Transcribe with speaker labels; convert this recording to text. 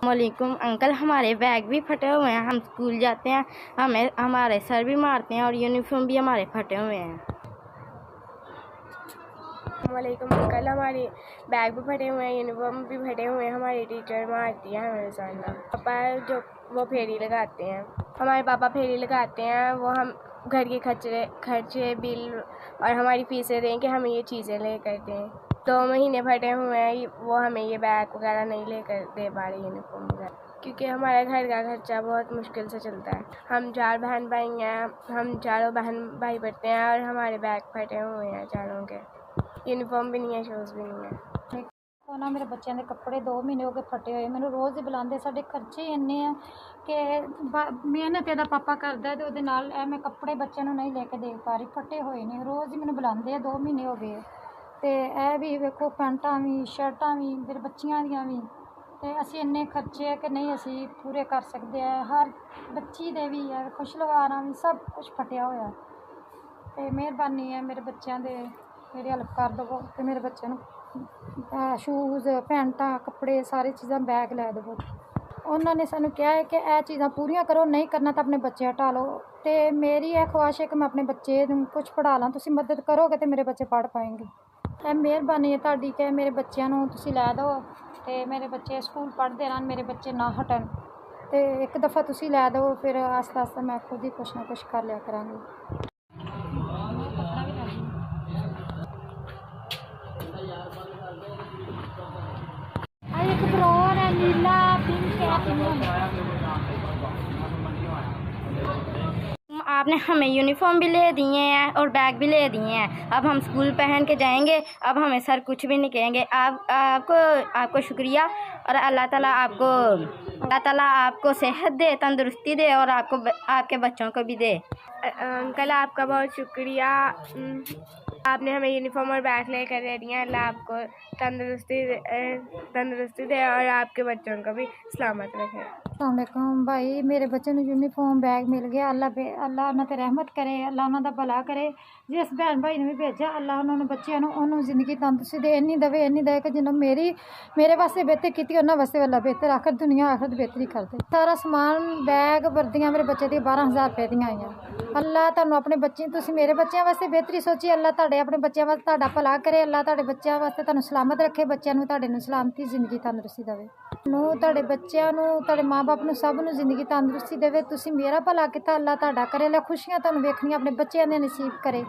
Speaker 1: वालेकुम अंकल, हमारे बैग भी फटे हुए हैं। हम स्कूल जाते हैं, हमारे सर भी मारते हैं और यूनिफॉर्म भी हमारे फटे हुए हैं।
Speaker 2: वालेकुम अंकल, हमारे बैग भी फटे हुए हैं, यूनिफॉर्म भी फटे हुए हैं। हमारी टीचर मारती है हमें सारा। पापा जो वो फेरी लगाते हैं, हमारे पापा फेरी लगाते हैं। वो हम घर के खर्चे बिल और हमारी फीसें दें कि हमें ये चीज़ें लेकर दें। 2 महीने फटे हुए हैं, वो हमें ये बैग वगैरह नहीं लेकर दे पा रहे, यूनिफॉर्म वगैरह, क्योंकि हमारे घर का खर्चा बहुत मुश्किल से चलता है। हम 4 बहन भाई हैं, हम चारों बहन भाई पढ़ते हैं और हमारे बैग फटे हुए हैं चारों के। यूनिफॉर्म भी नहीं है, शूज़ भी नहीं है।
Speaker 3: ना मेरे बच्चों के कपड़े 2 महीने हो गए फटे हुए। मैंने रोज़ ही बुलाते, साढ़े खर्चे ही इन्ने हैं कि मेहनत ਇਹਦਾ पापा करता है तो ਉਹਦੇ ਨਾਲ मैं कपड़े बच्चों को नहीं लेके दे पा रही, फटे हुए ने। रोज़ ही मैंने बुलाते हैं, 2 महीने हो गए। तो यह भी वेखो पैंटा भी शर्टां भी मेरे बच्चियां दियां भी, तो असी इन्ने खर्चे है कि नहीं असी पूरे कर सकते हैं। हर बच्ची दे भी है, कुछ लवारां भी सब कुछ फटिया होया। तो मेहरबानी है मेरे बच्चों के, मेरी हेल्प कर दवो तो मेरे बच्चों शूज़ पैंटा कपड़े सारी चीज़ां बैग लै देवो। उन्होंने सानू कहा है कि यह चीज़ां पूरियां करो, नहीं करना तो अपने बच्चे हटा लो। तो मेरी यह ख्वाहिश है कि मैं अपने बच्चे कुछ पढ़ा ला, तुसीं मदद करोगे तो मेरे बच्चे पढ़ पाएंगे। यह मेहरबानी है तुहाडी कि मेरे बच्चों को तुसीं लै दो तो मेरे बच्चे स्कूल पढ़ते रहन, मेरे बच्चे ना हटन। तो एक दफ़ा तुसीं लै दो, फिर आस्ता आस्ता मैं खुद ही कुछ ना कुछ कर लिया करांगी। एक फ्लोर है नीला पिंक
Speaker 1: आपने हमें यूनिफॉर्म भी ले दिए हैं और बैग भी ले दिए हैं। अब हम स्कूल पहन के जाएंगे, अब हमें सर कुछ भी नहीं कहेंगे। आपको शुक्रिया और अल्लाह ताला आपको सेहत दे, तंदुरुस्ती दे और आपके बच्चों को भी दे।
Speaker 2: अंकल आपका बहुत शुक्रिया, आपने हमें यूनिफॉर्म और बैग लेकर दे दिया। अल्लाह आपको तंदुरुस्ती दे और आपके बच्चों को भी सलामत रखे।
Speaker 3: अस्सलामुअलैकुम भाई, मेरे बच्चे ने यूनीफॉर्म बैग मिल गया। अल्लाह उन्होंने रहमत करे, अल्लाह उन्होंने भला करे। जिस भैन भाई ने भी भेजा, अल्लाह उन्होंने बच्चों उन्होंने जिंदगी तंदुरुस्ती दे, इन्नी दे कि जिन्होंने मेरे वास्ते बेहतर की, उन्होंने वास्ते वाला बेहतर आखिर दुनिया आखिर बेहतरी कर दे। सारा समान बैग वर्दियाँ मेरे बच्चे दी 12,000 रुपए दी आईयां। अल्लाह तुहानू अपने बच्चे, तुसीं मेरे बच्चों वास्ते बेहतरी सोची, अल्लाह तुहाडे अपने बच्चों वास्ते तुहाडा भला करे। अल्लाह तुहाडे बच्चों वास्ते तुहानू सलामत रखे, बच्चों नू तुहाडे नू सलामती जिंदगी तंदुरुस्ती देवे। तुहाडे बच्चों नू, तुहाडे माँ बाप नू सब नू जिंदगी तंदुरुस्ती देवे। तुसीं मेरा भला किता, अल्लाह तुहाडा करे। अल्लाह खुशियां तुहानू वेखणियां अपने बच्चों दे नसीब करे।